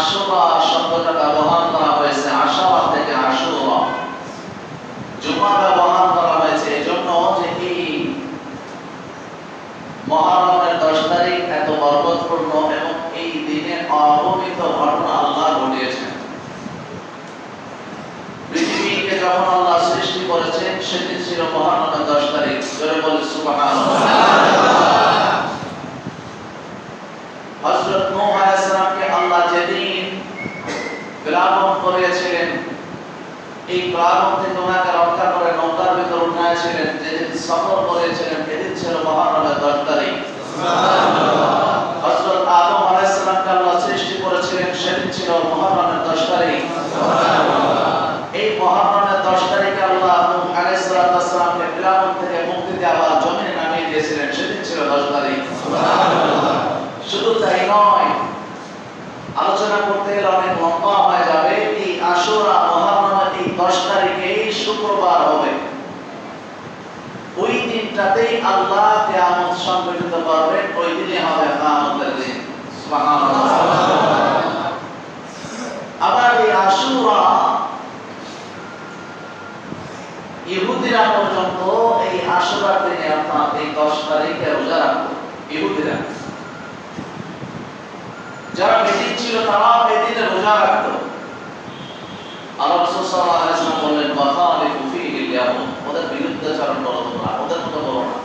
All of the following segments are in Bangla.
আশুরা শব্দটা ব্যবহার করা হয়েছে আশারা থেকে আশুরা, জুমা ব্যবহার করা হয়েছে এজন্য যে এই মুহররমের 10 তারিখ এত বরকতপূর্ণ এবং এই দিনে অগণিত ঘটনা আল্লাহ ঘটিয়েছেন। পৃথিবীকে যখন আল্লাহ সৃষ্টি করেছেন সেদিন ছিল মুহররমের 10 তারিখ। জোরে বলে সুবহানাল্লাহ। হযরত নূহ আলাইহিস সালামকে আল্লাহ যেদিন প্লাবন করেছিলেন, এই প্লাবন থেকে ওনাকে রক্ষা করে নৌকার ভিতর উঠাইছিলেন, যেদিন সফর করেছিলেন সেদিন ছিল মুহররমের 10 তারিখ। সুবহানাল্লাহ। হযরত আদম আলাইহিস সালামকে আল্লাহ সৃষ্টি করেছিলেন সেদিন ছিল মুহররমের 10 তারিখ। সুবহানাল্লাহ। এই মুহররমের 10 তারিখে আল্লাহ নূহ আলাইহিস সালামকে প্লাবন থেকে মুক্তি দিয়ে আবার জমিনে নামিয়ে দিয়েছিলেন, সেদিন ছিল 10 তারিখ। সুবহানাল্লাহ। শুধু তাই নয়, আলোচনা করতে গেলে অনেক লম্বা হয়ে যাবে। এই আশুরা মুহররমের এই 10 তারিখে শুক্রবার হবে। ওই দিনটাতেই আল্লাহ কিয়ামত সংঘটিত করবেন, ওই দিনে হবে কিয়ামতের দিন। সুবহানাল্লাহ। আবার এই আশুরা ইহুদিরা পর্যন্ত এই আশুরার দিনে আপনার এই 10 তারিখে রোজা রাখতো। ইহুদিরা যারা বেদিন ছিল তারা বেদিনে রোজা রাখতো। আল্লাহ রাসূল সাল্লাল্লাহু আলাইহি ওয়াসাল্লাম বললেন ওয়াখালিফু ফীহিল ইয়াহুদ, ওদের বিরুদ্ধাচরণ করো তোমরা, ওদের মতো করো না।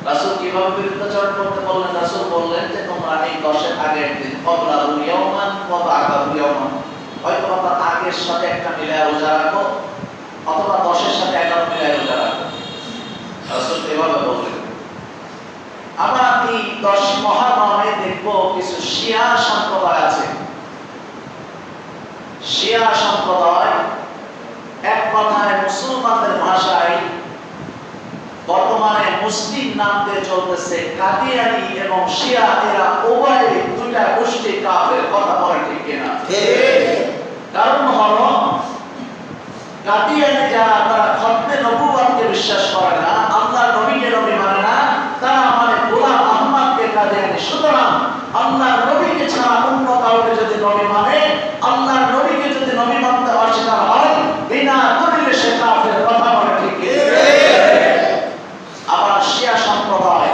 রাসূল কিভাবে বিরুদ্ধাচরণ করতে বললেন? রাসূল বললেন যে তোমরা এই 10 এর আগে একদিন ক্বাবলা ইয়াওমান ওয়া বা'দা ইয়াওমান, হয়তো তোমরা আগের সাথে একটা মিলায় রোজা রাখো অথবা 10 এর সাথে 11 মিলায় রোজা রাখো। রাসূল কিভাবে বললেন? আমরা এই 10 মুহররমে দেখব কিছু শিয়া সম্প্রদায় আছে। শিয়া সম্প্রদায় এক কথায় মুসলমানদের ভাষায় বর্তমানে মুসলিম নাম দিয়ে চলতেছে কাদিয়ানী এবং শিয়া, এরা উভয় দুইটা গোষ্ঠী কাফের। কথা বলে ঠিক কিনা? ঠিক। কারণ হলো কাদিয়ানী যারা, তারা খতমে নবুয়তকে বিশ্বাস করে না, আল্লাহর নবীকে নবী মানে না, তারা মানে গোলাম আহমদকে কাদিয়ানী। সুতরাং আল্লাহর নবীকে ছাড়া অন্য কাউকে যদি নবী মানে, আল্লাহর নবীকে যদি নবী মানতে অস্বীকার হয়, বিনা দলিলে সে কাফের। কথা বলে ঠিক কিনা? আবার শিয়া সম্প্রদায়,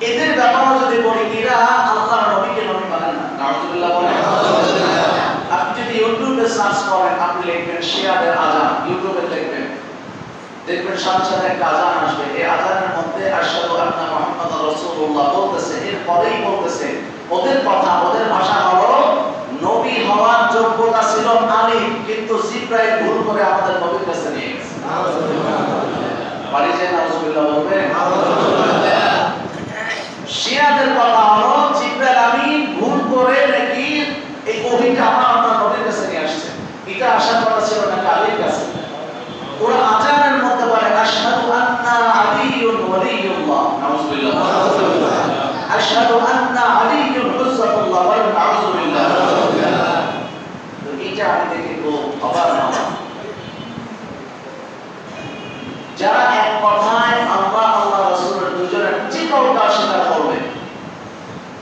এদের ব্যাপারে যদি বলি, এরা আল্লাহর নবীকে নবী মানে না। নাউযুবিল্লাহ বলেন। আপনি যদি ইউটিউবে সার্চ করেন, আপনি লিখবেন শিয়াদের আযান, ইউটিউবে লিখবেন, দেখবেন সাথে সাথে একটা আযান আসবে। এই আযানের মধ্যে আশহাদু আন্না মুহাম্মাদুর রাসূলুল্লাহ বলতেছে, এর পরেই বলতেছে ওদের কথা, ওদের ভাষা হলো নবী হওয়ার যোগ্যতা ছিল আলীর, কিন্তু জিবরাইল ভুল করে আমাদের নবীর কাছে নিয়ে গেছে। নাউযুবিল্লাহ। পারি যে নাউযুবিল্লাহ বলবে? নাউযুবিল্লাহ। শিয়াদের কথা হলো জিবরাইল আমিন ভুল করে নাকি এই ওহীটা আমার নবীর কাছে নিয়ে আসছে। এটা আশার কথা ছিল না আলীর কাছে। ওরা আযানের মধ্যে বলে আশহাদু আন্না আলিয়্যুন ওয়ালিয়্যুল্লাহ। নাউযুবিল্লাহ। আশহাদু আন্না আলিয়্যুন হুজ্জাতুল্লাহ ওয়া নাউযুবিল্লাহ। তো এটা আমি দেখি তো অবাক হলাম। যারা এক কথায় আল্লাহ আল্লাহ রাসূলের দুজনের যে কাউকে অস্বীকার করবে,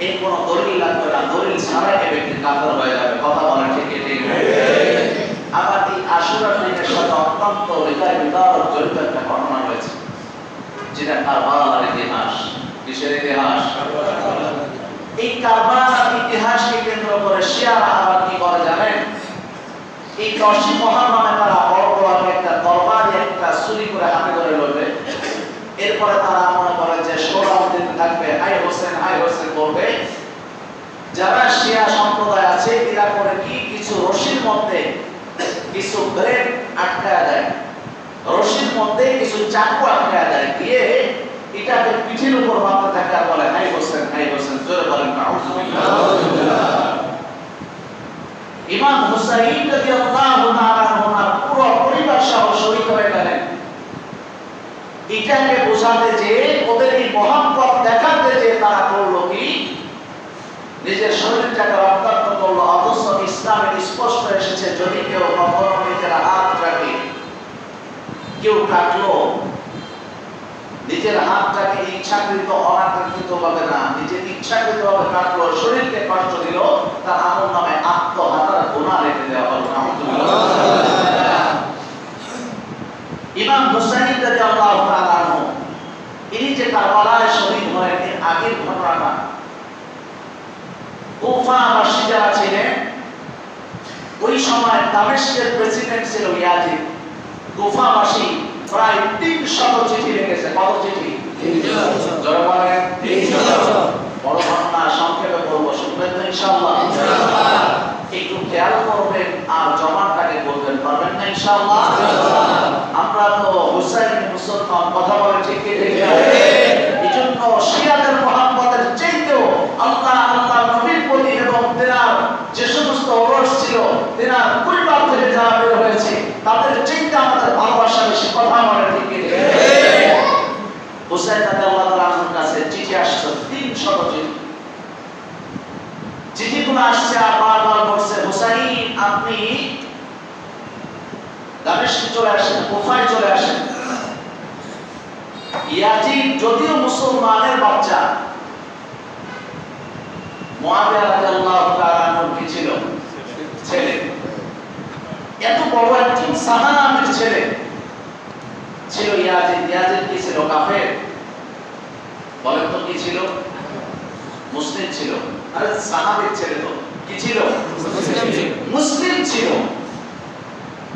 এর কোনো দলিল লাগবে না, দলিল ছাড়াই এই ব্যক্তি কাফের হয়ে যাবে। কথা বলে ঠিক ঠিক। আবার এই আশুরার দিনের সাথে অত্যন্ত হৃদয় বিদারক জড়িত একটা ঘটনা রয়েছে, যেটা কারবালার ইতিহাস। কিসের ইতিহাস? এই কারবালার ইতিহাসকে কেন্দ্র করে শিয়ারা আবার কি করে জানেন? এই 10 মুহররমে তারা বড় বড় একটা তরবারি একটা ছুরি করে হাতে ধরে লড়বে। এরপরে তারা মনে করে যে সোরাও দিতে থাকবে, হাই হোসেন করবে। যারা শিয়া সম্প্রদায় আছে এরা করে কি, কিছু রশির মধ্যে কিছু ব্লেড আটকায় দেয়, রশির মধ্যে কিছু চাকু আটকায় দেয়, দিয়ে এটাকে পিঠের উপর মাথা থাকা বলে হাই হোসেন। জোরে বলেন নাউযুবিল্লাহ। ইমাম হুসাইন রাদিয়াল্লাহু তাআলা ওনার পুরো পরিবার সহ শহীদ হয়ে গেলেন। এটাকে বোঝাতে যে ওদের এই মহব্বত দেখাতে যে তারা করলো কি, নিজের শরীরটাকে রক্তাক্ত করলো। অথচ ইসলামের স্পষ্ট এসেছে যদি কেউ কখনো নিজের হাতটাকে কেউ কাটলো, নিজের হাতটাকে ইচ্ছাকৃত অনাকাঙ্ক্ষিত ভাবে না, নিজে ইচ্ছাকৃতভাবে কাটলো, শরীরকে কষ্ট দিল, তার আমলনামায় আত্মহত্যার গুনাহ লিখে দেওয়া হলো। ইমাম হুসাইন রাদিয়াল্লাহু তাআলা আনহু ইনি যে কারবালায় শহীদ হলেন, এর আগের ঘটনাটা, কুফাবাসী যারা ছিলেন ওই সময় দামেস্কের প্রেসিডেন্ট ছিল ইয়াজিদ। কুফাবাসী প্রায় 300 চিঠি লিখেছে। কত চিঠি? 300। জোরে বলেন 300। বড় ঘটনা, সংক্ষেপে বলবো, শুনবেন তো ইনশাআল্লাহ? ইনশাআল্লাহ। একটু খেয়াল করবেন আর জমানটাকে বলবেন, পারবেন না ইনশাআল্লাহ? ইনশাআল্লাহ। আমরা তো হুসাইন মুসলমান, কথা বলে ঠিক কি ঠিক? এজন্য শিয়াদের মুহাব্বতের চাইতেও আল্লাহ নবীর প্রতি এবং তেনার যে সমস্ত ওরস ছিল, তেনার পরিবার থেকে যারা বের হয়েছে, তাদের চাইতে আমাদের ভালোবাসা বেশি। কথা বলে ঠিক কি ঠিক? হুসাইন রাদিয়াল্লাহু তাআলা আনহুর কাছে চিঠি আসছে, 300 চিঠি। চিঠিগুলো আসছে আর বারবার বলছে, হুসাইন আপনি দামেস্কে চলে আসেন, কুফায় চলে আসেন। ইয়াজিদ যদিও মুসলমানের বাচ্চা, মুআবিয়া রাদিয়াল্লাহু তাআলা আনহু কি ছিল? ছেলে। এত বড় একজন সাহাবীর ছেলে ছিল ইয়াজিদ। ইয়াজিদ কি ছিল? কাফের? বলেন তো কি ছিল? মুসলিম ছিল। আরে সাহাবীর ছেলে তো কি ছিল? মুসলিম ছিল।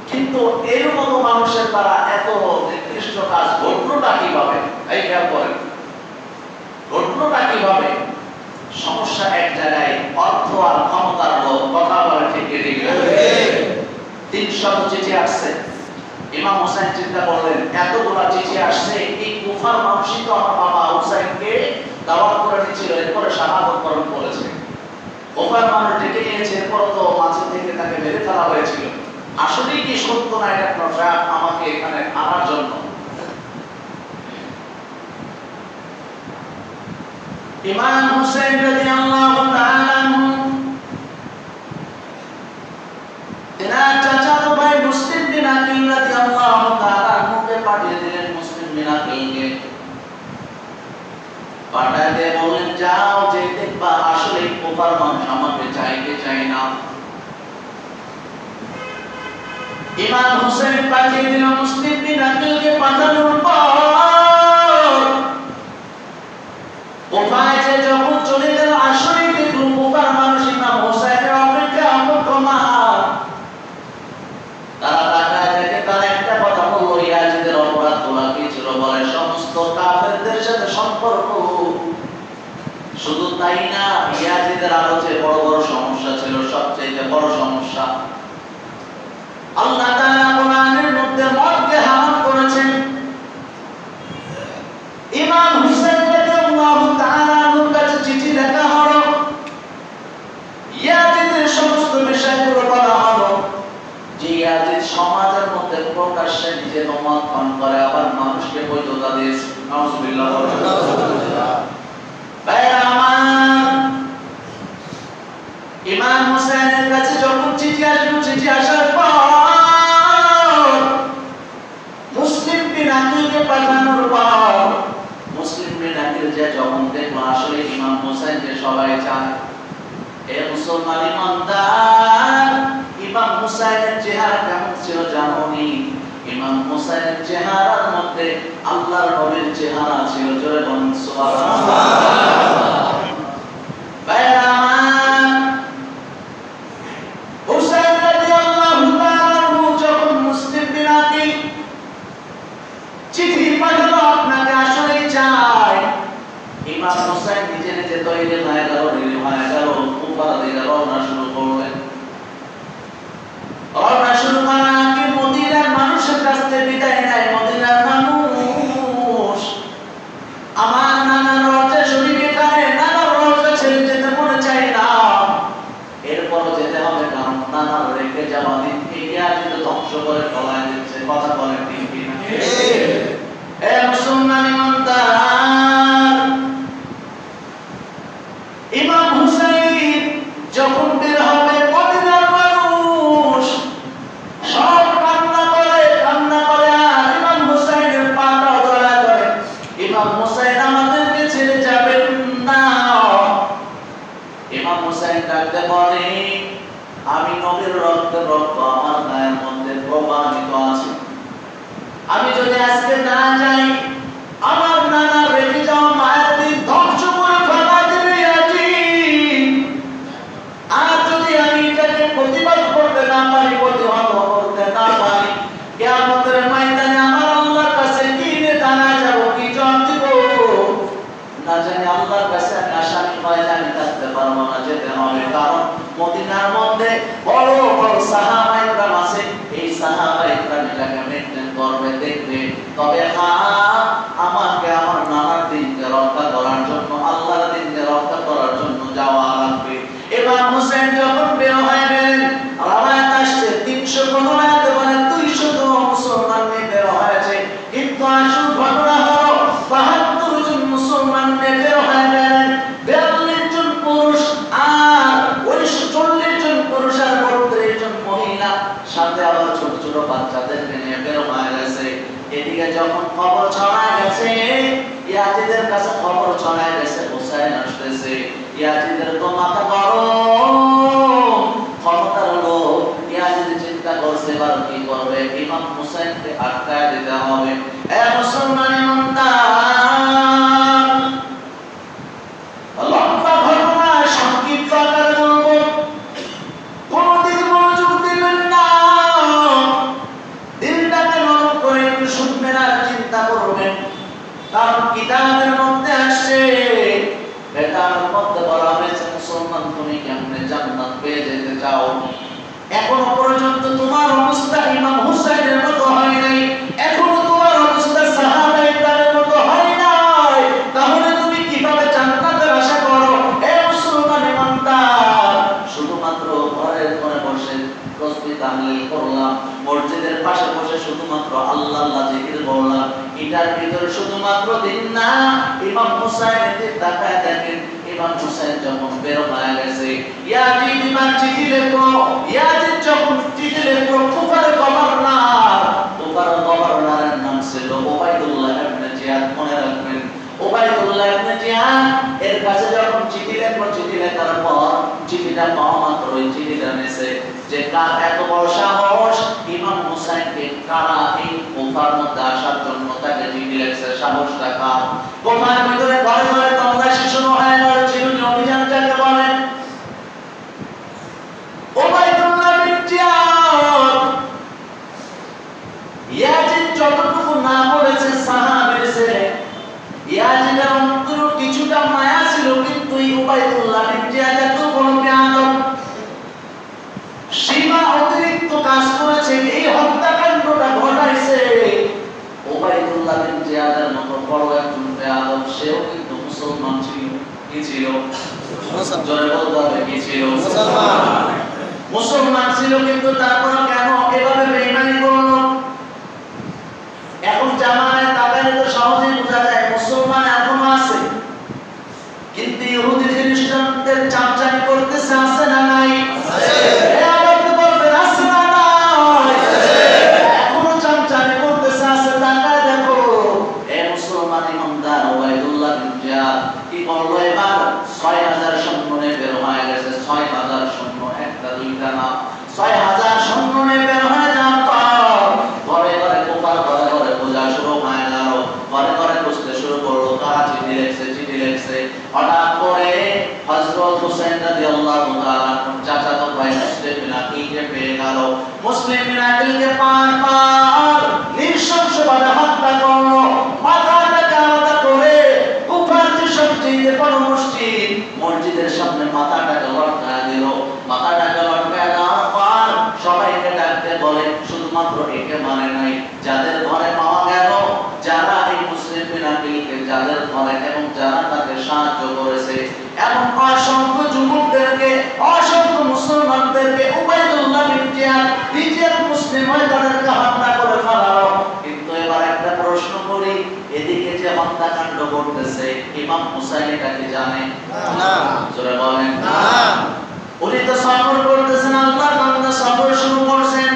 কিন্তু এর মতো মানুষের দ্বারা এত নিকৃষ্ট কাজ ঘটলোটা কিভাবে? এই খেয়াল করেন, ঘটলোটা কিভাবে? সমস্যা এক জায়গায়, অর্থ আর ক্ষমতার লোভ। কথা বলে ঠিক ঠিক? 300 চিঠি আসছে। ইমাম হুসাইন চিন্তা করলেন, এতগুলা চিঠি আসছে, এই কুফার মানুষই তো আমার বাবা হুসাইনকে দাওয়াত করে নিয়েছিল, এরপরে শাহাদাত বরণ করেছে। কুফার মানুষ ডেকে নিয়েছে, এরপর তো মাঝে থেকে তাকে মেরে ফেলা হয়েছিল। আসলে কি সত্য না এটা প্রচার আমাকে এখানে আনার জন্য? ইমাম হুসাইন রাদিয়াল্লাহু তাআলা আনহু তেনার চাচাতো ভাই মুসলিম বিন আকিল রাদিয়াল্লাহু তাআলা আনহুকে পাঠিয়ে দিলেন। মুসলিম বিন আকিলকে পাঠায় দিয়ে বললেন, যাও যে দেখবা আসলে কুফার মানুষ আমাকে চাইতে চায় না। ইমাম হুসাইন পাঠিয়ে দিল। মুসলিম বিন আকিলকে পাঠানোর পর কুফায় যে যখন চলে গেল, আসলে কিন্তু কুফার মানুষ ইমাম হুসাইনের অপেক্ষা অপেক্ষমান। তারা তাকায় দেখে, তারা একটা কথা বলল, ইয়াজিদের অপরাধ গুলো কি ছিল? বলে সমস্ত কাফেরদের সাথে সম্পর্ক। শুধু তাই না, ইয়াজিদের আরো যে বড় বড় সমস্যা ছিল, সবচেয়ে বড় সমস্যা, আল্লাহ তাআলা কোরআনের মধ্যে মদকে হারাম করেছেন। ইমাম হুসাইন রাদিয়াল্লাহু তাআলা আনহুর কাছে চিঠি লেখা হলো, ইয়াজিদের সমস্ত বিষয়গুলো বলা হলো যে ইয়াজিদ সমাজের মধ্যে প্রকাশ্যে নিজে মত পান করে, আবার মানুষকে বৈধতা দিয়েছে। নাউজুবিল্লাহ। ভাইরা আমার, ইমাম হুসাইনের কাছে যখন চিঠি আসলো, চিঠি আসার পর মুসলিম বিন আকিলকে পাঠানোর পর মুসলিম বিন আকিল যে যখন দেখলো আসলে ইমাম হুসাইনকে সবাই চায়, এ মুসলমান ইমানদার, ইমাম হুসাইনের চেহারা কেমন ছিল জানোনি? ইমাম হুসাইনের চেহারার মধ্যে আল্লাহর নবীর চেহারা ছিল। জোরে বলুন সুবহানাল্লাহ। ভাইরা আমার, হুসাইন রাদিয়াল্লাহু তাআলা যখন মুসলিম বিন আকিল চিঠি পাঠালো আপনাকে আসলেই চায়, ইমাম হুসাইন নিজে নিজে তৈরি হয়ে গেল, কুফার দিকে রওনা শুরু করলেন। রওনা শুরু করার আগে মদিনার মানুষের কাছ থেকে বিদায় নেয়। মদিনার মানুষ, আমার নানার রওজা শরীফ এখানে, নানার রওজা ছেড়ে যেতে মনে চাই না, এরপরও যেতে হবে, কারণ নানার রেখে যাওয়া দিন ইয়াজিদ ধ্বংস করে ফেলায় দিচ্ছে। কথা বলেন ঠিক কি না? এ মুসলমান ইমানদার, ইমাম হুসাইন যখন বের হবে, মদিনার মানুষ সব কান্না করে আর ইমাম হুসাইনের পাটা ধরে ধরে, ইমাম হুসাইন আমাদেরকে ছেড়ে যাবেন না, হুসাইন ডাকতে বলে, আমি নবীর রক্তের রক্ত আমার গায়ের মধ্যে প্রবাহিত আছে। আমি যদি আজকে না যাই, আমার নানা রেখে যাওয়া মায়ের দিন ধ্বংস করে ফেলা দিবে ইয়াজিদ। আর যদি আমি এটাকে প্রতিবাদ করতে না পারি, প্রতিহত করতে না পারি, কিয়ামতের ময়দানে আমার আল্লাহর কাছে কি নিয়ে দাঁড়ায় যাব, কি জবাব দিব? না জানি আল্লাহর কাছে আমি আসামি হয়ে আমি থাকতে পারবো না, যেতে হবে। কারণ মদিনার মধ্যে বড় বড় সাহাবায়ে কেরাম আছে, এই সাহাবায়ে কেরাম এটাকে মেইনটেইন করবে, দেখবে। তবে হ্যাঁ, আমাকে আমার নানার দিনকে রক্ষা করার জন্য, আল্লাহর দিনকে রক্ষা করার জন্য যাওয়া লাগবে। ইমাম হোসেন যখন বের হয়ে গেলেন, রাওয়ায়াত আসছে 300 কোনরাতে বলে 200 মুসলমান নিয়ে বের হয়েছে, কিন্তু আসল ঘটনা হলো 72 জন মুসলমান নিয়ে বের হয়ে গেলেন। 42 জন পুরুষ আর 40 জন পুরুষ আর 32 জন মহিলা, সাথে আবার ছোট ছোট বাচ্চাদেরকে নিয়ে বের হয়ে গেছে। এদিকে যখন খবর ছড়ায় গেছে, ইয়াজিদের কাছে খবর ছড়ায় গেছে হুসাইন আসতেছে। ইয়াজিদের তো মাথা গরম, ক্ষমতার লোক। ইয়াজিদ চিন্তা করছে এবার কি করবে, ইমাম হুসাইনকে আটকায় দিতে হবে। এ মুসলমান ইমানদার, লম্বা ঘটনা সংক্ষিপ্ত আকারে বলবো, কোনদিন মনোযোগ দিবেন না, দিলটাকে নরম করে একটু শুনবেন আর চিন্তা করবেন। কারণ কিতাবের মধ্যে আসছে, কিতাবের মধ্যে বলা হয়েছে, মুসলমান তুমি কেমনে জান্নাত পেয়ে যেতে চাও? এখনো পর্যন্ত তোমার অবস্থা ইমাম হুসাইনের মতো হয় নাই, এখনো তোমার অবস্থা সাহাবায়ে কেরামের মতো হয় নাই, তাহলে তুমি কিভাবে জান্নাতের আশা করো? এ মুসলমান ইমানদার, শুধুমাত্র ঘরের কোণে বসে তাসবিহ তাহলিল করলাম, মসজিদের পাশে বসে শুধুমাত্র আল্লাহ আল্লাহ জিকির করলাম, এটার ভিতরে শুধুমাত্র দিন না। ইমাম হুসাইনের দিকে তাকায় দেখেন, ইমাম হুসাইন যখন বের হয়ে গেছে, ইয়াজিদ ইমাম চিঠি লেখো। ইয়াজিদ যখন চিঠি লেখলো, কুফার গভর্নরের নাম ছিল উবাইদুল্লাহ ইবনে জিয়াদ, মনে রাখবেন উবাইদুল্লাহ ইবনে জিয়াদ এর কাছে যখন চিঠি লেখলো, চিঠি লেখার পর চিঠিটা পাওয়া মাত্র ওই চিঠিটা নেছে যে কার এত বড় সাহস ইমাম হুসাইনকে কারা এই কুফার মধ্যে আসার জন্য তাকে চিঠি লিখছে, সাহসটা কার? কুফার ভিতরে ঘরে ঘরে তল্লাশি শুরু হয়ে গেল, চিরুনি অভিযান যাকে বলেন। উবাইদুল্লাহ বিন জিয়াদ ইয়াজিদ যতটুকু না বলেছে সাহাবীর ছেলে, ইয়াজিদের অন্তরে কিছুটা মায়া ছিল, কিন্তু উবাইদুল্লাহ বিন জিয়াদ এত বড় বেয়াদব, সীমা অতিরিক্ত কাজ করেছে, এই হত্যাকাণ্ডটা ঘটাইছে। উবাইদুল্লাহ বিন জিয়াদের মতো বড় একজন বেয়াদব, সেও কিন্তু মুসলমান ছিল। কি ছিল? জোরে বলতে হবে, কি ছিল? মুসলমান ছিল, কিন্তু তারপর কেন এভাবে বেঈমানি করলো? এখন জামানায় তাকালে তো সহজেই বোঝা যায় মুসলমান এখনো আছে, কিন্তু ইহুদি খ্রিস্টানদের চামচামি করতেছে, আছে না নাই? এখনো চামচামি করতেছে, আছে। তাকায় দেখো, এ মুসলমান ইমানদার উবাইদুল্লাহ বিন জিয়াদ কি করলো? এবার 6000 সৈন্য নিয়ে বের হয়ে গেছে। 6000 সৈন্য, একটা দুইটা না, 6000 সৈন্য নিয়ে বের হয়ে যাওয়ার পর ঘরে ঘরে কুফার, ঘরে ঘরে পূজা শুরু হয়ে গেল, ঘরে ঘরে খুঁজতে শুরু করলো কারা চিঠি লিখছে, চিঠি লিখছে। হঠাৎ করে হযরত হুসাইন রাদিয়াল্লাহু তাআলা চাচাতো ভাই মুসলিম বিন আকিলকে পেয়ে গেল। মুসলিম বিন আকিলকে পার নৃশংসভাবে হত্যা করলো, মাথাটাকে আলাদা করে কুফার যে সবচেয়ে বড় মসজিদ, মসজিদের সামনে মাথাটাকে লটকায় দিল। মাথাটাকে লটকায় দেওয়ার পর সবাইকে ডাকতে বলে, শুধুমাত্র একে মানে নাই, যাদের ঘরে পাওয়া গেল, যারা এই মুসলিম বিন আকিলকে যাদের ঘরে এবং যারা তাকে সাহায্য করেছে, এবং অসংখ্য যুবকদেরকে, অসংখ্য মুসলমানদেরকে উবাইদুল্লাহ বিন জিয়াদ নিজের মুসলিম হয়ে তাদেরকে হত্যা করে ফেলালো। কিন্তু এবার একটা প্রশ্ন করি, এদিকে যে হত্যাকাণ্ড করতেছে ইমাম হুসাইন এটা কি জানে? না। জোরে বলেন না। উনি তো সফর করতেছেন, আল্লাহর বান্দা সফর শুরু করছেন।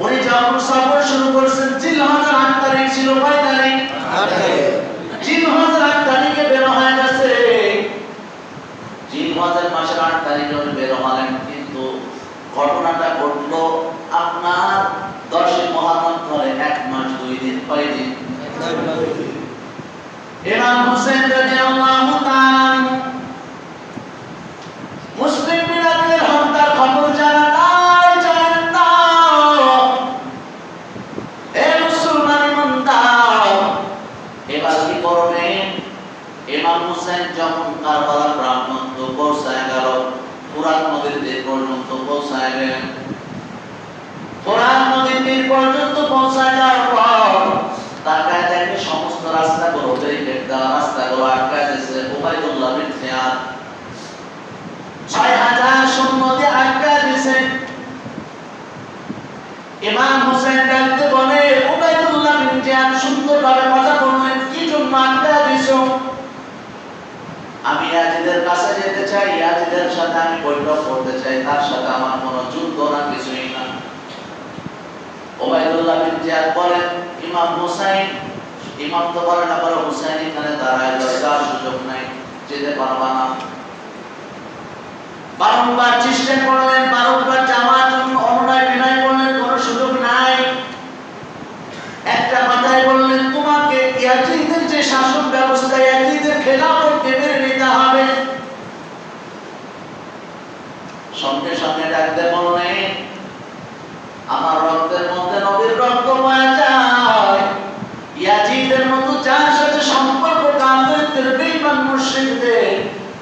উনি যখন সফর শুরু করছেন, জিলহজের 8 তারিখ ছিল, কয় তারিখ? 8 তারিখ। জিলহজের 8 তারিখে বের হয়ে গেছে। জিলহজের মাসের 8 তারিখে উনি বের হলেন, কিন্তু ঘটনাটা ঘটলো আপনার 10 মুহররম ধরে 1 মাস 2 দিন, কয় দিন? ইমাম হোসেন রাদিয়াল্লাহু তাআলা মুসলিম বিরাদের হত্যার খবর জানা নাই, জানেন না। এ মুসলমান ইমানদার, এবার কি করবেন? ইমাম হোসেন যখন কারবালার প্রান্তর পৌঁছায় গেল, ফুরাত নদীর তীর পর্যন্ত পৌঁছায় গেলেন। ফুরাত নদীর তীর পর্যন্ত পৌঁছায় যাওয়ার পর তাকায় দেখে সমস্ত রাস্তাগুলো ব্যারিকেড দেওয়া, রাস্তাগুলো আটকায় দিয়েছে। উবাইদুল্লাহ বিন জিয়াদ 6000 সৈন্য দিয়ে আটকায় দিয়েছে। ইমাম হোসেন ডাকতে বলে, উবাইদুল্লাহ বিন জিয়াদ সুন্দরভাবে কথা বললেন, কি জন্য আটকায় দিয়েছো? আমি ইয়াজিদের কাছে যেতে চাই, ইয়াজিদের সাথে আমি বৈঠক করতে চাই, তার সাথে আমার কোনো যুদ্ধ না কিছুই না। উবাইদুল্লাহ বিন জিয়াদ বলেন, ইমাম হুসাইন, ইমাম তো বলেন না, বড় হুসাইন এখানে দাঁড়ায় যাওয়ার সুযোগ নাই, যেতে পারবা না। বারংবার চেষ্টা করলেন, বারংবার যাওয়ার জন্য অনুনয় বিনয় করলেন, কোনো সুযোগ নাই। একটা কথাই বললেন, তোমাকে ইয়াজিদের যে শাসন ব্যবস্থা, ইয়াজিদের খেলাফতকে মেনে নিতে হবে। সঙ্গে সঙ্গে ডাকতে বললেন, আমার রক্তের মধ্যে নবীর রক্ত বয়ে যায়। ইয়াজিদের মতো যার সাথে সম্পর্ক কাফেরদের, বেঈমান মুশরিকদের,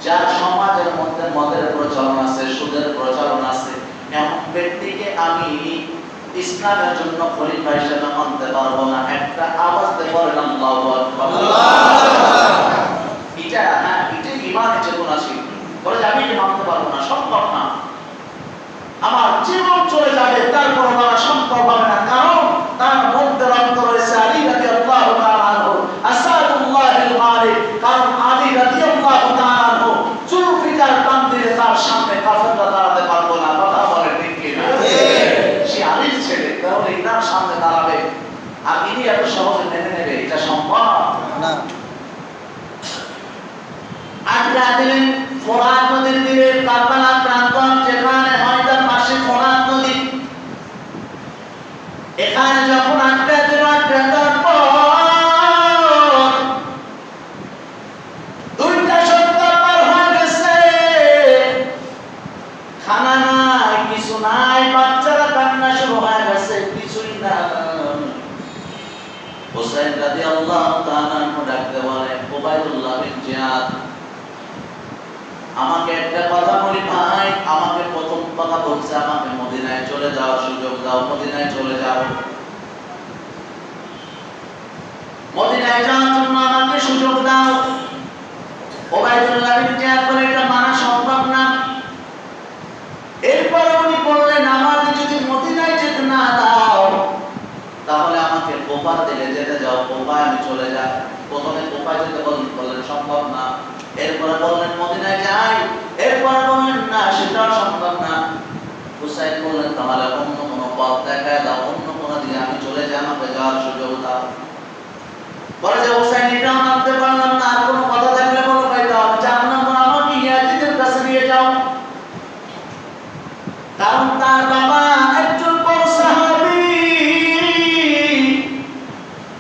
যার সমাজের মধ্যে মদের প্রচলন আছে, সুদের প্রচলন আছে, এমন ব্যক্তিকে আমি ইসলামের জন্য খলিফা হিসেবে মানতে পারবো না। একটা আওয়াজ দিয়ে বলেন আল্লাহু আকবার। এটা ঈমান, এটা কোন আছে? বলে আমি এটা মানতে পারবো না, সম্ভব না, আমার জীবন চলে যাবে, তারপর আমার সম্ভব হবে না। কারণ তার মধ্যে রক্ত রয়েছে আলী রাদিয়াল্লাহু তাআলা আনহু, আসাদুল্লাহিল মালিক। কারণ আলী রাদিয়াল্লাহু তাআলা আনহু জুলফিকার টান দিয়ে তার সামনে কাফেররা দাঁড়াতে পারবো না। কথা বলে ঠিক কি না? সে আলীর ছেলে, তাহলে ইনার সামনে দাঁড়াবে আর ইনি এত সহজে মেনে নেবে? এটা সম্ভব না। আটকা দিলেন ফোরাত নদীর তীরে, কারবালা প্রান্তর, যেখানে ময়দান পাশে ফোরাত নদী। এখানে যখন আটকা দিল, আটকা দেওয়ার পর 2টা সপ্তাহ পার হয়ে গেছে, খানা নাই, কিছু নাই, বাচ্চারা কান্না শুরু হয়ে গেছে, কিছুই না। হুসাইন রাদিয়াল্লাহু তাআলা ডাকতে বলে, উবাইদুল্লাহ বিন জিয়াদ, আমাকে একটা কথা বলি ভাই, আমাকে প্রথম কথা বলছে আমাকে মদিনায় চলে যাওয়ার সুযোগ দাও, মদিনায় চলে যাও, মদিনায় যাওয়ার জন্য আমাকে সুযোগ দাও। উবাইদুল্লাহ বিন জিয়াদ বলে, এটা মানা সম্ভব না। এরপর উনি বললেন, আমাকে যদি মদিনায় যেতে না দাও, তাহলে আমাকে কোফা দিলে যেতে যাও, কোফায় আমি চলে যাই। প্রথমে কোফায় যেতে বললেন, সম্ভব না। এরপরে বললেন মদিনায় যাই, এরপরে বললেন না, সেটাও সম্ভব না। হুসাইন বললেন, তাহলে অন্য কোনো পথ দেখায় দাও, অন্য কোনো দিকে আমি চলে যাই, আমাকে যাওয়ার সুযোগ দাও। বলে যে হুসাইন, এটাও মানতে পারলাম না, আর কোনো কথা থাকলে বলো ভাই, দাও, জানলাম না, আমাকে ইয়াজিদের কাছে নিয়ে যাও। কারণ তার বাবা একজন বড় সাহাবী,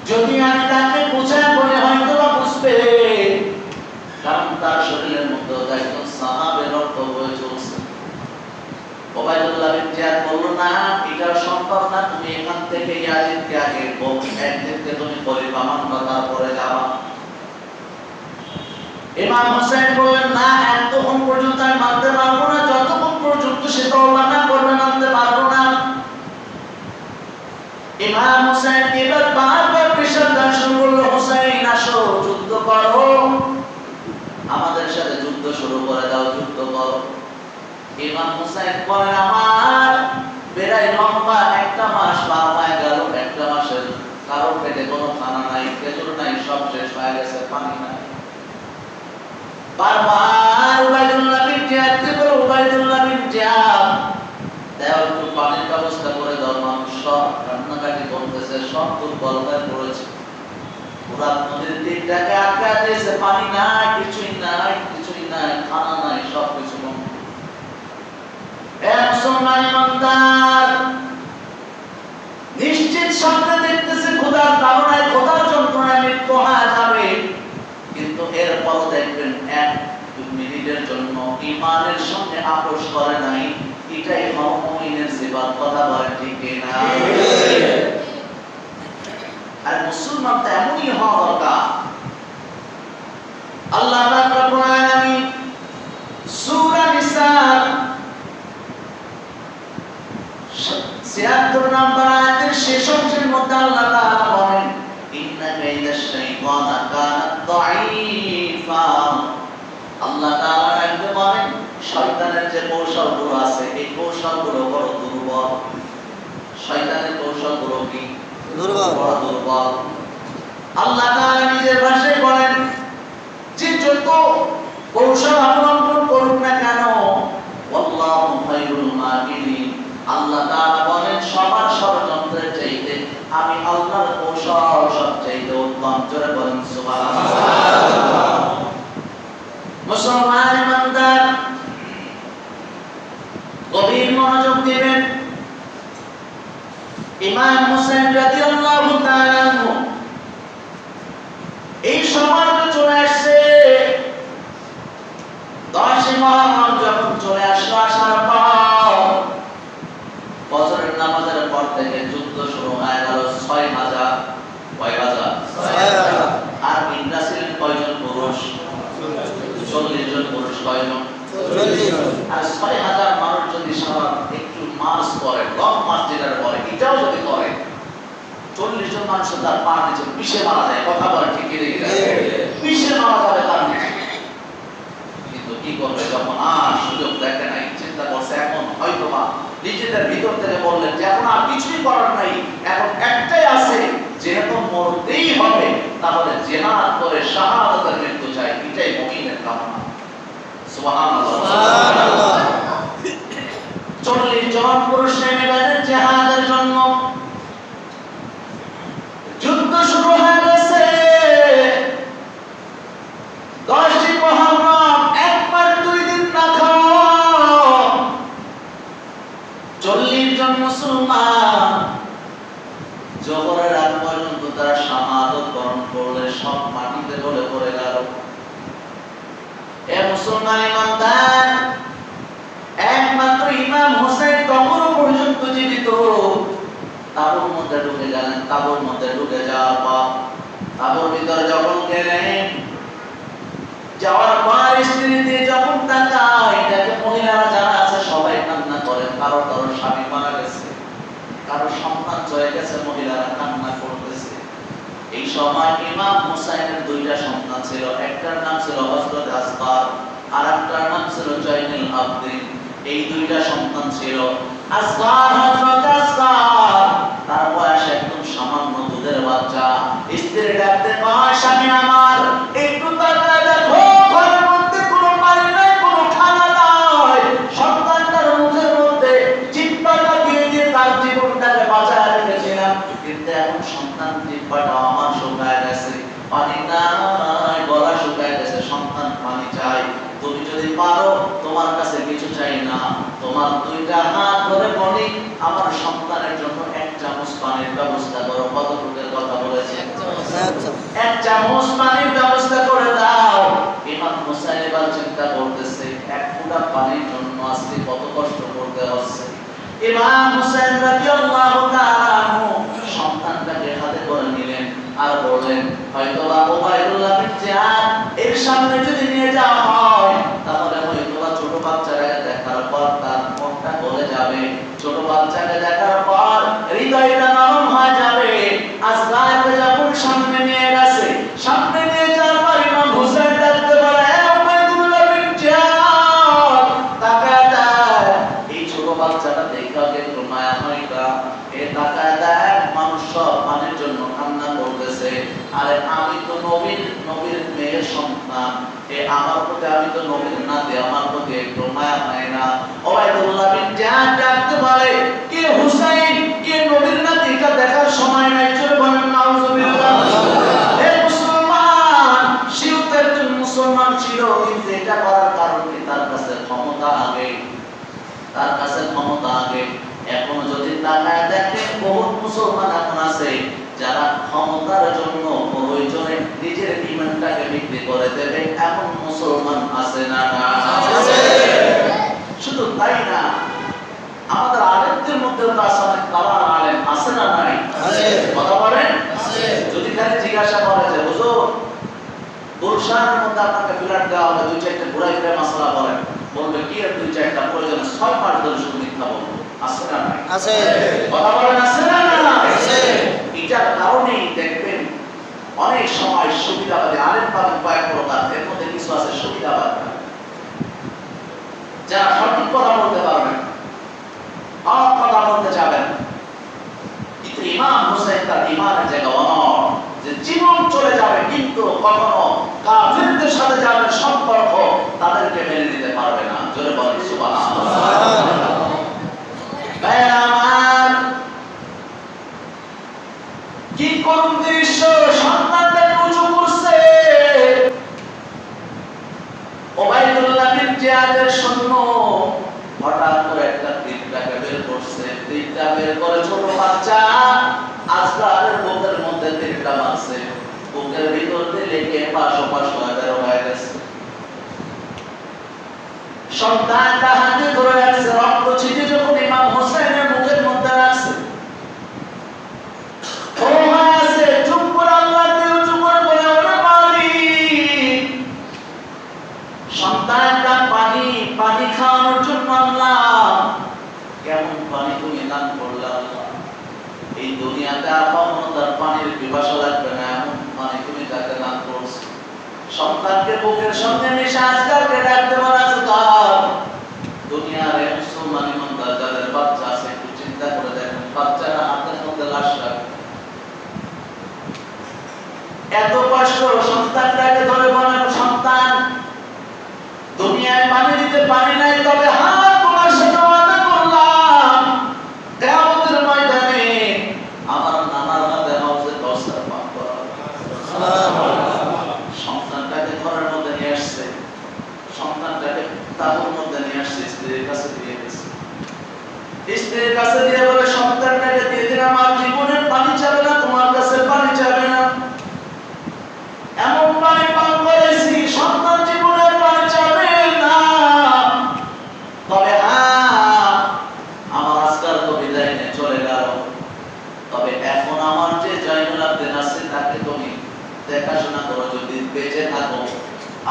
যদি আমি তাকে বুঝাই বলে হয়তো বা বুঝবে, কারণ তার শরীরের মধ্যে একজন সাহাবের রক্ত বয়ে চলছে। উবাইদুল্লাহ বিন জিয়াদ বলল, না, এটা সম্ভব না, তুমি এখান থেকে ইয়াজিদকে আগে একদিনকে তুমি খলিফা মানবা, তারপরে যাবা। ইমাম হোসেন বললেন, না, এতক্ষণ পর্যন্ত আমি মানতে পারবো না, যতক্ষণ পর্যন্ত সে তওবা না করবে মানতে পারবো না। ইমাম হোসেন এবার বারবার প্রেসার দেওয়া শুরু করলো, হোসেন আসো, যুদ্ধ করো, আমাদের সাথে যুদ্ধ শুরু করে দাও, যুদ্ধ করো। ইমাম হুসাইন বলেন, আমার বেড়াই লম্বা 1টা মাস পার হয়ে গেল, 1টা মাসের কারো পেটে কোনো খানা নাই, খেজুর নাই, সব শেষ হয়ে গেছে, পানি নাই। বারবার উবাইদুল্লাহ বিন জিয়াদকে বলে, উবাইদুল্লাহ বিন জিয়াদ, দাও একটু পানির ব্যবস্থা করে দাও। মানুষ সব কান্নাকাটি করতেছে, সব দুর্বল হয়ে পড়েছে। ফুরাত নদীর তীরটাকে আটকা দিয়েছে, পানি নাই, কিছুই নাই, কিছুই নাই, খানা নাই, সব কিছু বন্ধ। মুসলমান ইমানদার নিশ্চিত সামনে দেখতেছে খোদার তাড়নায়, খোদার যন্ত্রণায় মৃত্যু হয়ে যাবে, কিন্তু এরপর দেখবেন এক মিনিটের জন্য ইমানের সঙ্গে আপোষ করে নাই। এটাই মুমিনের সিফাত। কথা বলেন ঠিক কিনা? আর মুসলমান তো এমনই হওয়া দরকার। আল্লাহ পাক রব্বুল আলামিন সূরা নিসা ৭৬ নম্বর আয়াতের শেষ অংশের মধ্যে আল্লাহ তাআলা বলেন, ইন্না কাইদাশ শাইতানা কানা দাঈফা। আল্লাহ তাআলা ডাকতে বলেন, শয়তানের যে কৌশলগুলো আছে এই কৌশলগুলো বড় দুর্বল। শয়তানের কৌশলগুলো কি? বড় দুর্বল। আল্লাহ তাআলা নিজের ভাষায় বলেন যে যত কৌশল অবলম্বন করুক না কেন, আল্লাহু খায়রুল মাকিরিন। আল্লাহ তাআলা বলেন সবার ষড়যন্ত্রের চাইতে আমি আল্লাহর কৌশল সবচেয়ে উত্তম। জোরে বলেন সুবহানাল্লাহ। মুসলমান ইমানদার গভীর মনোযোগ দিবেন। ইমাম হোসেন রাদিয়াল্লাহু তাআলা আনহু এই সময়টা চলে আসছে। 10 মুহররম যখন চলে আসলো, আসার পর ফজরের নামাজের পর থেকে যুদ্ধ শুরু হয়ে গেল। ৬,০০০ কয় বাজার? ৬,০০০। আর ইন্দ্রা ছিলেন কয়জন পুরুষ? ৪০ জন পুরুষ। কয়জন? ৪০ জন। আর ৬,০০০ মানুষ যদি সারা একটু মার্চ করে, লং মার্চ যেটার পরে, এটাও যদি করে, ৪০ জন মানুষের তার পা নিচে পিষে মারা যায়। কথা বলে ঠিক কি? পিষে মারা যাবে তার নিচে। কিন্তু কি করবে যখন আর সুযোগ দেখে নাই, চিন্তা করছে এখন হয়তো বা নিজেদের ভিতর থেকে বললেন যে এখন আর কিছুই করার নাই, এখন একটাই আছে, যেহেতু মরতেই হবে তাহলে জিহাদ করে শাহাদাতের মৃত্যু চাই। এটাই মুমিনের কামনা। সুবহানাল্লাহ, সুবহানাল্লাহ। ৪০ জন পুরুষ নেমে গেলেন জিহাদের জন্য। যুদ্ধ শুরু হয়ে গেছে। 10 মুহররম, একবার 2 দিন না খাওয়া ৪০ জন মুসলমান জোহরের আগ পর্যন্ত তারা শাহাদাত বরণ করলে সব মাটিতে গলে পড়ে গেল। এ মুসলমান ইমানদার, একমাত্র ইমাম হোসেন তখনও পর্যন্ত জীবিত। তাবুর মধ্যে ঢুকে গেলেন। তাবুর মধ্যে ঢুকে যাওয়ার পর তাবুর ভিতরে যখন গেলেন, যাওয়ার পর স্ত্রীতে যখন তাকায়, দেখে মহিলারা যারা আছে সবাই কান্না করেন। কারো কারো স্বামী মারা গেছে, কারো সন্তান চলে গেছে, মহিলারা কান্না করতেছে। এই সময় ইমাম হুসাইনের 2টা সন্তান ছিল। একটার নাম ছিল হযরত আসফার, আর একটার নাম ছিল জয়নুল আবদিন। এই 2টা সন্তান ছিল। আসফার, হযরত আসফার, তার বয়স একদম সামান্য দুধের বাচ্চা। স্ত্রী ডাকতে কয়, স্বামী আমার একটু তাকায় দেখো, ঘরের মধ্যে কোনো পানি নাই, কোনো খানা নাই। সন্তানটার মুখের মধ্যে জিহ্বাটা দিয়ে দিয়ে তার জীবনটাকে বাঁচায় রেখেছিলাম, কিন্তু এখন সন্তান জিহ্বাটা আমার শুকায় গেছে, পানি নাই, গলা শুকায় গেছে, সন্তান পানি চাই। তুমি যদি পারো, তোমার কাছে কিছু চাই না, তোমার 2টা হাত ধরে বলি আমার সন্তানের জন্য 1 চামচ পানির ব্যবস্থা করো। কতটুকুর কথা বলেছে? 1 চামচ পানির ব্যবস্থা করে দাও। ইমাম হোসেন এবার চিন্তা করতেছে 1 ফোঁটা পানির জন্য আজকে কত কষ্ট করতে হচ্ছে। ইমাম হোসেন রাদিয়াল্লাহু তাআলা আনহু সন্তানটাকে হাতে করে নিলেন আর বললেন, হয়তো উবাইদুল্লাহ বিন জিয়াদ এর সামনে যদি নিয়ে যাওয়া হয় তাহলে হয়তো ছোট বাচ্চাটাকে দেখার পর তার মনটা গলে যাবে, ছোট বাচ্চাকে দেখার পর হৃদয়টা নরম হয়ে যাবে। আজকে যখন সামনে নিয়ে গেছে, সামনে নিয়ে যাওয়ার পর ইমাম হোসেন ডাকতে বলে, উবাইদুল্লাহ বিন জিয়াদ তাকায় দেখ। এই ছোট বাচ্চাটা দেখা একটু মায়া হয় না, এ তাকায় দেখ, মানুষ সব পানির জন্য কান্না করতেছে। আরে আমি তো নবীর মেয়ের সন্তান, এ আমার প্রতি আমি তো ক্ষমতা আগে, তার কাছে ক্ষমতা আগে। এখনো যদি তাকায় দেখেন বহুত মুসলমান এখন আছে যারা ক্ষমতার জন্য প্রয়োজনে নিজের ইমানটাকে বিক্রি করে দেবে, এমন মুসলমান আছে না? শুধু তাই না, আমাদের আলেমদের মধ্যে তো আছে অনেক কালার আলেম, আছে না নাই? কথা বলেন। যদি খালি জিজ্ঞাসা করে যে হুজুর গুলশানের মধ্যে আপনাকে ফ্ল্যাট দেওয়া হবে, 2-4টা ঘুরাই ফিরে মাসলা বলেন, বলবে কি আর 2-4টা প্রয়োজনে 6 মাস ধরে শুধু মিথ্যা বলবো, আছে না নাই? কথা বলেন, আছে না? এটার কারণেই দেখবেন অনেক সময় সুবিধাবাদী আলেম পাবেন কয়েক প্রকার, এর মধ্যে কিছু আছে সুবিধাবাদ, যারা সঠিক কথা বলতে পারবেন, হক কথা বলতে যাবেন, কিন্তু ইমাম হোসেন তার ইমানের জায়গা অনড়, যে জীবন চলে যাবে কিন্তু কখনো কাফিরদের সাথে যাদের সম্পর্ক তাদেরকে মেনে নিতে পারবে না। জোরে বলেন সুবহানাল্লাহ। কি করুন দৃশ্য, সন্তানটাকে উঁচু করছে। ওবাইদুল্লাহ বিন জিয়াদের সৈন্য হঠাৎ করে একটা তীরটাকে বের করছে, তীরটা বের করে ছোট বাচ্চা আজরাইলের বুকের মধ্যে তীরটা মারছে, বুকের ভিতর দিয়ে লেগে পাশ হয়ে গেছে। সন্তানটা হাতে ধরে রাখছে, রক্ত ছিটে যখন ইমাম হোসেনের মুখের মধ্যে রাখছে, চুপ করে আল্লাহকে উঁচু করে বলে, ওরে মালিক, সন্তানটা পানি খাওয়ানোর জন্য আল্লাহ কেমন পানি তুমি দান করলে আল্লাহ, এই দুনিয়াতে আর কখনো তার পানির পিপাসা লাগবে না এমন পানি তুমি তাকে দান করছো। সন্তানকে বুকের সঙ্গে মিশে আজকালকে ডাকতে বলা আজকাল দুনিয়ার মুসলমান ইমানদার যাদের বাচ্চা আছে একটু চিন্তা করে দেখেন, বাচ্চারা হাতের মধ্যে লাশ রাখে, এত কষ্ট সন্তানটাকে ধরে বলে, সন্তান দুনিয়ায় পানি দিতে পারি নাই, তবে হাত তোমার সাথে ওয়াদা করলাম কিয়ামতের ময়দানে আমার নানার হাতে হাউজে কাউসার পান করাবো। সন্তানটাকে ঘরের মধ্যে নিয়ে আসছে, সন্তানটাকে তাবুর মধ্যে নিয়ে আসছে, স্ত্রীর কাছে দিয়ে গেছে, স্ত্রীর কাছে দিয়ে বলে, সন্তানটাকে দিয়ে দিন, আমার জীবনের পানি চাবে না, তোমার কাছে পানি চাবে না, এমন পানি পান করেছি সন্তান জীবনের পানি চাবে না, তবে আমার আজকাল তো বিদায় নিয়ে চলে গেল, তবে এখন আমার যে জয়নুল আবদিন আছে তাকে তুমি দেখাশোনা করো, যদি বেঁচে থাকো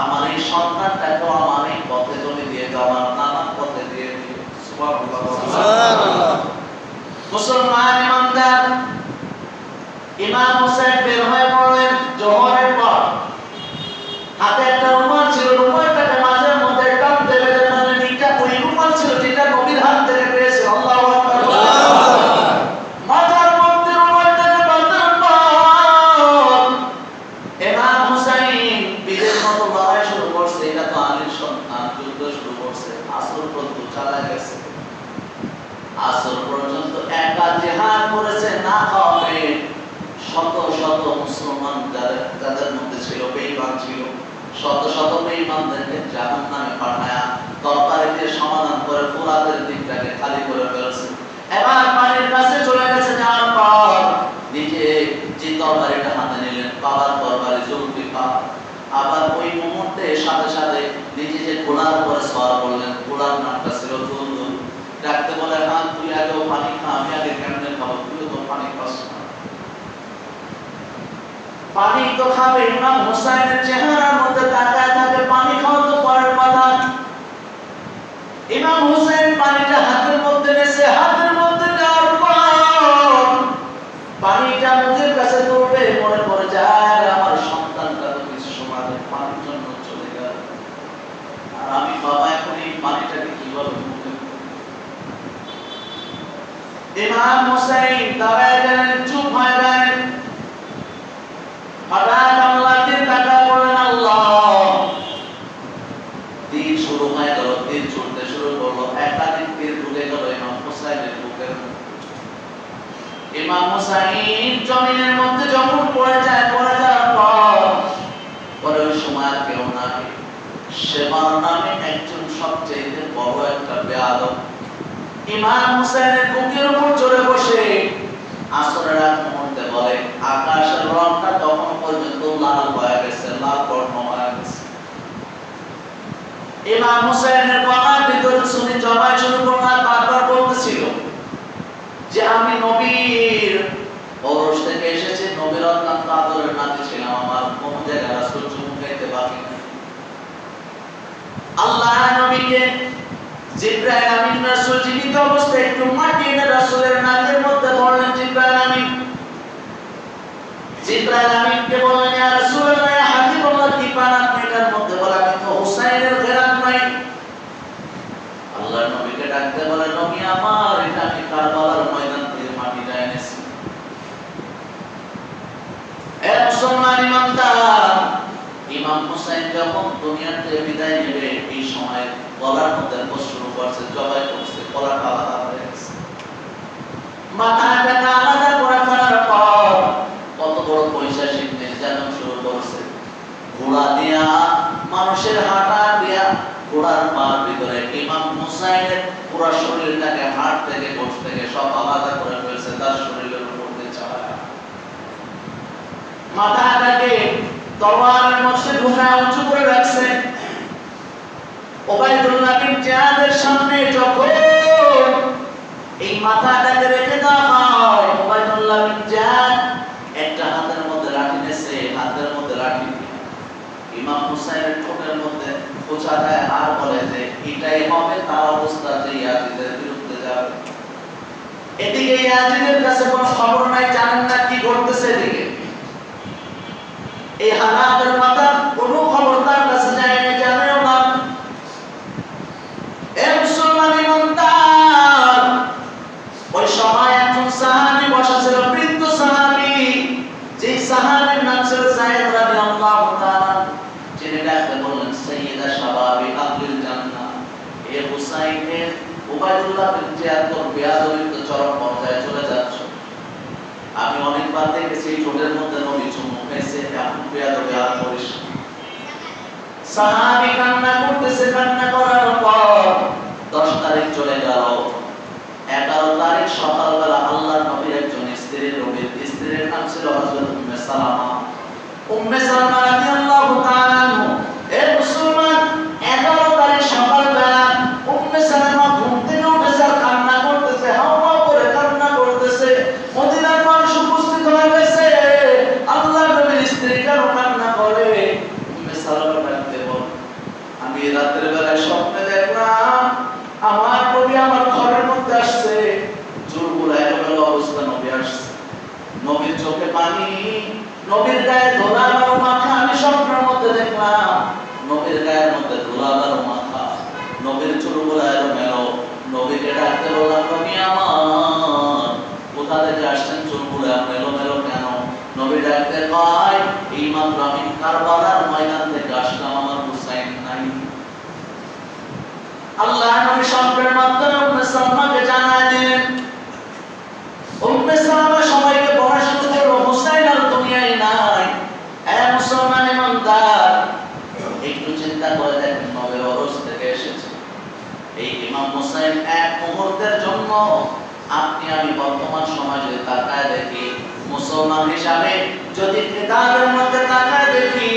আমার এই সন্তানটাকে আমার এই পথে তুমি দিয়ে দাও, আমার নানার পথে দিয়ে দিও। সুবহানাল্লাহ। মুসলমান ইমানদার ইমাম হোসেন বের হয়ে পড়লেন জোহরের পর, হাতে একটা রুমাল ছিল, রুমালটাকে মাঝের মধ্যে টানতে বেঁধে মানে নিটা ওই রুমাল ছিল যেটা নবীর হাত থেকে পেয়েছে, আল্লাহু আকবার। মাথার মধ্যে রুমালটাকে বাঁধার পর ইমাম হোসেন বীরের মতো লড়াই শুরু করছে, এটা তো আলীর সন্তান, যুদ্ধ শুরু করছে, আসর পর্যন্ত চালা গেছে, আসর পর্যন্ত একা জিহাদ করেছে, না খাওয়াবে শত শত মুসলমান যাদের মধ্যে ছিল বেঈমান ছিল, শত শত বেঈমানদেরকে জাহান্নামে পাঠায়া তরবারি দিয়ে সমাধান করে ফুরাতের দিকটাকে খালি করে ফেলেছে। এবার পানির কাছে চলে গেছে, যাওয়ার পর নিজে যে তরবারিটা হাতে নিলেন, বাবার তরবারি জুলফিকার, আবার ওই মুহূর্তে সাথে সাথে নিজে যে ঘোড়ার উপরে সওয়ার করলেন, ঘোড়ার নামটা ছিল জুলজুল, ডাকতে বলে, হ্যাঁ তুই আগেও পানি খা, আমি আগে কেমনে খাবো, তুইও তো পানি খাস না। পানি তো খাবে, ইমাম হোসেনের চেহারার মধ্যে তাকায় থাকে, পানি খাওয়া তো পরের কথা। ইমাম হোসেন পানিটা হাতের মধ্যে নেছে, হাতের মধ্যে নেওয়ার পর পানিটা মুখের কাছে তুলবে, মনে পড়ে যায় আমার সন্তানটা তো কিছু সময় পানির জন্য চলে গেল, আর আমি বাবা এখন এই পানিটাকে কিভাবে মুখে। ইমাম হোসেন দাঁড়ায় গেলেন, চুপ হয়ে গেলেন, হঠাৎ আল্লাহর দিকে তাকায় বলেন, আল্লাহ, তীর শুরু হয়ে গেল, তীর ছুটতে শুরু করলো, একাধিক তীর ঢুকে গেল ইমাম হোসেনের বুকের মধ্যে। ইমাম হোসেন জমিনের মধ্যে যখন পড়ে যাওয়ার পর ওই সময় আর কেউ নাই, সেবার নামে একজন সবচেয়ে বড় একটা বেয়াদব। ইমাম হুসাইনের বুকের উপর চড়ে বসে আসরের আগ মুহূর্তে বলে, আকাশের রংটা তখন পর্যন্ত লাল হয়ে গেছে, লাল বর্ণ হয়ে গেছে। ইমাম হুসাইনের গলার ভিতরে শুনে জমায় শুরু করলাম, বারবার বলতেছিল যে আমি নবীর ওরস থেকে এসেছি, নবীর অত্যন্ত আদরের নাতি ছিলাম, আমার কোন জায়গায় রাসূল চুমু খাইতে বাকি নেই। আল্লাহ নবীকে জিবরাইল আমিন রাসূল জীবিত অবস্থায় একটু মাটি এনে রাসূলের নাকের মধ্যে ধরলেন। জিবরাইল আমিনকে বললেন, ইয়া রাসূলুল্লাহ, ইয়া হাবিবাল্লাহ, কি পান আপনি এটার মধ্যে? বলে, আমি তো হুসাইনের ঘেরান নাই। আল্লাহর নবীকে ডাকতে বলে, নবী আমার, এটা আমি কারবালার ময়দান থেকে মাটিটা এনেছি। এ মুসলমান ইমানদার, ইমাম হুসাইন যখন দুনিয়াতে বিদায় নেবে, এই সময় গলার মধ্যে কষ্ট শুরু করছে, জবাই করছে, গলাটা আলাদা হয়ে গেছে। মাথাটা আলাদা করে ফেলার পর কত বড় পৈশাচিক নির্যাতন শুরু করছে। ঘোড়া দিয়া, মানুষের হাঁটা দিয়া, ঘোড়ার পার ভিতরে ইমাম হুসাইনের পুরো শরীরটাকে হাড় থেকে গোশ থেকে সব আলাদা করে ফেলছে, তার শরীরের উপর দিয়ে চালায়। মাথাটাকে তরবারের মধ্যে ঢুকায় উঁচু করে রাখছে। ওবাইদুল্লাহ বিন জিয়াদের সামনে যখন এই মাথাটাকে রেখে দেওয়া হয়, ওবাইদুল্লাহ বিন জিয়াদ একটা হাতের মধ্যে লাঠি নিয়েছে, হাতের মধ্যে লাঠি ইমাম হুসাইনের ঠোঁটের মধ্যে খোঁচা দেয় আর বলে যে এটাই হবে তার অবস্থা যে ইয়াজিদের বিরুদ্ধে যাবে। এদিকে ইয়াজিদের কাছে কোনো খবর নাই, জানেন না কি ঘটতেছে। এদিকে এই হালাতের মাথা কোনো খবর তার কাছে যায় না, জানেও না। এ মুসলমান ইমানদার, ওই সময় একজন সাহাবী বসা ছিল, বৃদ্ধ সাহাবী, যে সাহাবীর নাম ছিল যায়েদ রাদিয়াল্লাহু তাআলা। যিনি ডাকতে বললেন, সাইয়্যিদা শাবাবি আহলিল জান্নাহ, এ হুসাইনের ওবাইদুল্লাহ বিন জিয়াদ তোর বেয়াদবির চরম পর্যায়ে চলে যাচ্ছ। আমি অনেকবার দেখেছি ঠোঁটের মধ্যে নবী চুমু খাইছে, এখন বেয়াদবি আর করিস। সাহাবী কান্না করতেছে, কান্না করার পর 10 তারিখ চলে গেল। 11 তারিখ সকালবেলা আল্লাহর নবীর একজন স্ত্রীর নাম ছিল হযরত উম্মে সালামা। উম্মে সালামা রাদিয়াল্লাহু তাআলা আনহু, এ মুসলমান, 11 তারিখ সকালবেলা উম্মে সালামা ঘুম থেকে উঠেছে আর কান্না করতেছে, হাওয়া করে কান্না করতেছে। মদিনার মানুষ উপস্থিত হয়ে গেছে, আল্লাহর নবীর স্ত্রী কেন কান্না করে? উম্মে সালামা ডাকতে বল, আমি রাতের বেলায় স্বপ্নে দেখলাম আমার নবী আমার ঘরের মধ্যে আসছে, চুলগুলো এলোমেলো অবস্থা, নবী আসছে, নবীর চোখে পানি, নবীর গায়ে ধুলাবালু মাথা। আমি স্বপ্নের মধ্যে দেখলাম নবীর গায়ের মধ্যে ধুলাবালু মাথা, নবীর চুলগুলো এলোমেলো। নবীকে ডাকতে বললাম, নবী আমার, কোথা থেকে আসছেন, চুলগুলো এলোমেলো কেন? নবী ডাকতে কয়, এই মাত্র আমি কারবালার ময়দান থেকে আসলাম, আমার হুসাইন নাই। আল্লাহ নবী স্বপ্নের মাধ্যমে উম্মে সালামাকে জানায় দিলেন। উম্মে সালামা সবাইকে বলা শুরু করলো, হুসাইন আর দুনিয়ায় নাই। এ মুসলমান ইমানদার, একটু চিন্তা করে দেখেন, নবীর ওরস থেকে এসেছে এই ইমাম হুসাইন। এক মুহূর্তের জন্য আপনি আমি বর্তমান সময় যদি তাকায় দেখি, মুসলমান হিসাবে যদি কিতাবের মধ্যে তাকায় দেখি,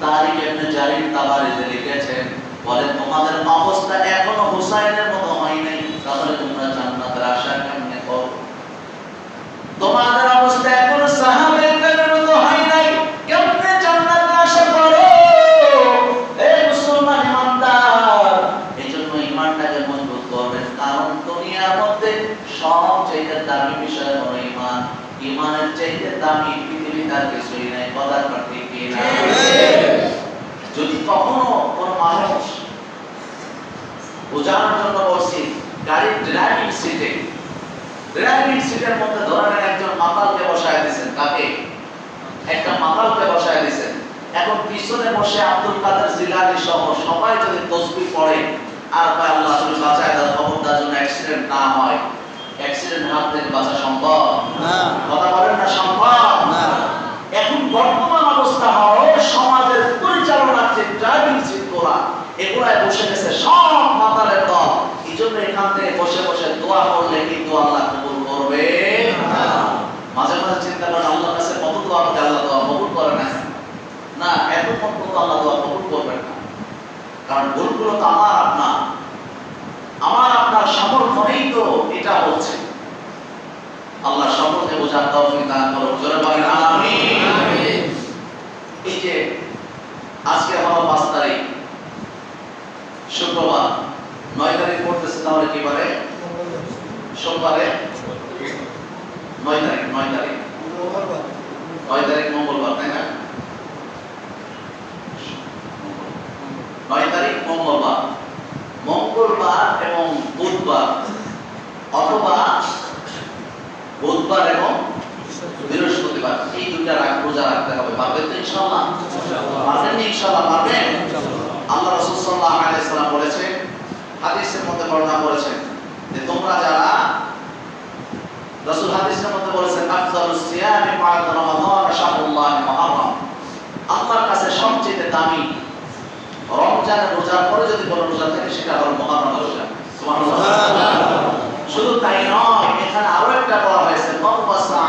তারিখ ইবনে জারির তাবারিতে লিখেছেন, বলে তোমাদের অবস্থা এখনো হুসাইনের মতো হয় নাই, তাহলে তোমরা জান্নাতের আশা কেমনে করো? তোমাদের অবস্থা এখনো সাহাবায়ে মতো হয় নাই, কেমনে জান্নাতের আশা করো? এই মুসলমান ইমানদার, এইজন্য ঈমানটাকে মজবুত করবেন, কারণ দুনিয়ার মধ্যে সবচেয়ে দামি বিষয় হলো ঈমান। ঈমানের চাইতে দামি পৃথিবীতে আর কিছুই নাই। কথা ঠিক কি না? যদি কখনো কোন মানুষ, বোঝানোর জন্য বলছি, গাড়ির ড্রাইভিং সিটের মধ্যে ধরেন একজন মাতালকে বসায় দিয়েছেন, কাকে? একটা মাতালকে বসায় দিয়েছেন। এখন পিছনে বসে আব্দুল কাদের জিলানী সহ সবাই যদি তাসবিহ পড়ে আর কয় আল্লাহ তুমি বাঁচায় দাও, খবরদার যেন অ্যাক্সিডেন্ট না হয়। অ্যাক্সিডেন্ট হাত থেকে বাঁচা সম্ভব না? কথা বলেন না, সম্ভব না। এখন বর্তমান অবস্থা হলো সমাজের পরিচালনার যে ড্রাইভিং সিট গুলা, এগুলা জায়গায় বসে গেছে সব মাতালের দল। এই জন্য এখান থেকে বসে বসে দোয়া করলে কিন্তু আল্লাহ কবুল করবে না। মাঝে মাঝে চিন্তা করেন আল্লাহর কাছে কত দোয়া করলে আল্লাহ দোয়া কবুল করে না। না, এতক্ষণ পর্যন্ত আল্লাহ দোয়া কবুল করবেন না, কারণ ভুলগুলো তো আমার আপনার সমর্থনেই তো এটা হচ্ছে। আল্লাহ সকলকে বোঝার তৌফিক দান করুন, জোরে বলেন আমিন। এই যে আজকে হলো 5 তারিখ শুক্রবার, 9 তারিখ পড়তেছে, তাহলে কি বারে? সোমবারে 9 তারিখ 9 তারিখ মঙ্গলবার, তাই না? 9 তারিখ মঙ্গলবার এবং বুধবার, অথবা বুধবার এবং বৃহস্পতিবার, এই দুইটা রোজা রাখতে হবে। পারবেন তো ইনশাআল্লাহ? পারবেন না ইনশাআল্লাহ? পারবেন। আল্লাহ রাসূল সাল্লাল্লাহু আলাইহি সাল্লাম বলেছেন, হাদিসের মধ্যে বর্ণনা করেছেন যে তোমরা যারা, রাসূল হাদিসের মধ্যে বলেছেন আফজালুস সিয়ামি বা'দা রমাদান শাহরুল্লাহ মুহররম, আল্লাহর কাছে সবচেয়ে দামি রমজানের রোজার পরে যদি কোনো রোজা থাকে সেটা হলো মুহররমের রোজা। সুবহানাল্লাহ। শুধু তাই নয়, এখানে আরো একটা বলা হয়েছে মাওয়াসা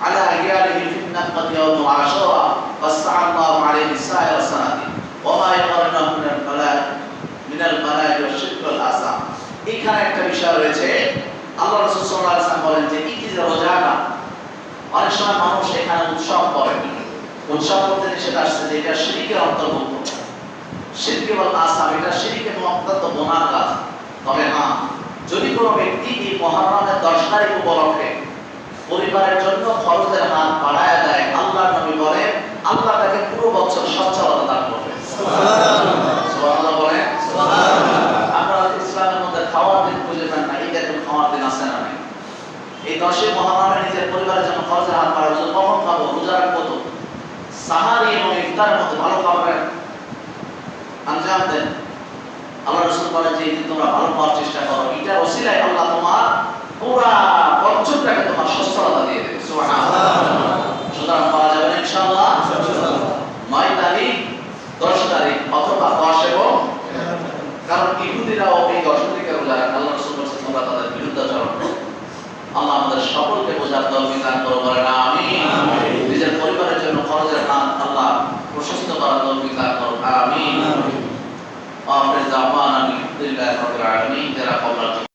আলা ইয়ালিহি ফিন্নাত ইয়াউম আশুরা ওয়াসআল্লাহু আলাইহি সাইর সানাতি ওয়া মা ইয়ারনাহু মিনাল বালা'i ওয়া শিরকুল আসা। এখানে একটা বিষয় রয়েছে, আল্লাহ রাসূল সাল্লাল্লাহু আলাইহি ওয়াসাল্লাম বলেন যে এই যে রোজাটা, অনেক সময় মানুষ এখানে উৎসব করে, উৎসব করতে নিষেধ আসছে যে এটা শিরকের অন্তর্ভুক্ত। শিরকে বল আসা, এটা শিরক এবং অত্যন্ত গুনাহ কাজ। তবে হ্যাঁ, যদি কোনো ব্যক্তি এই মুহররমের 10 তারিখ উপলক্ষে পরিবারের জন্য খরচের হাত বাড়ায় দেয়, আল্লাহর নবী বলেন আল্লাহ তাকে পুরো বছর সচ্ছলতা দান করবে। সুবহানাল্লাহ। সুবহানাল্লাহ বলেন। সুবহানাল্লাহ। আপনারা ইসলামের মধ্যে খাওয়ার দিন খুঁজে পান না, এই দেখুন খাওয়ার দিন আছে না নাই? এই 10 মুহররমে নিজের পরিবারের জন্য খরচের হাত বাড়ানোর জন্য কখন খাবো? রোজা রাখবো তো, সাহারি এবং ইফতারের মধ্যে ভালো খাবারের আঞ্জাম দেন। আল্লাহ রাসূল বলেন যে এই তোমরা ভালো খাওয়ার চেষ্টা করো, এটা ওসিলায় আল্লাহ তোমার পুরা বছরটাকে তোমার সচ্ছলতা দিয়ে দেবে। সুবহানাল্লাহ। সুতরাং পাওয়া যাবে না ইনশাআল্লাহ? ইনশাআল্লাহ। 9 তারিখ 10 তারিখ অথবা 10 এবং, কারণ ইহুদিরাও এই 10 তারিখে রোজা রাখে। আল্লাহ রাসূল বলেছেন তোমরা তাদের বিরুদ্ধাচরণ করো। আল্লাহ আমাদের সকলকে বোঝার তৌফিক দান করুন, বলেন আমিন। নিজের পরিবারের জন্য খরচের হাত আল্লাহ প্রশস্ত করার তৌফিক দান করুন, আমিন। আখির দাওয়ানা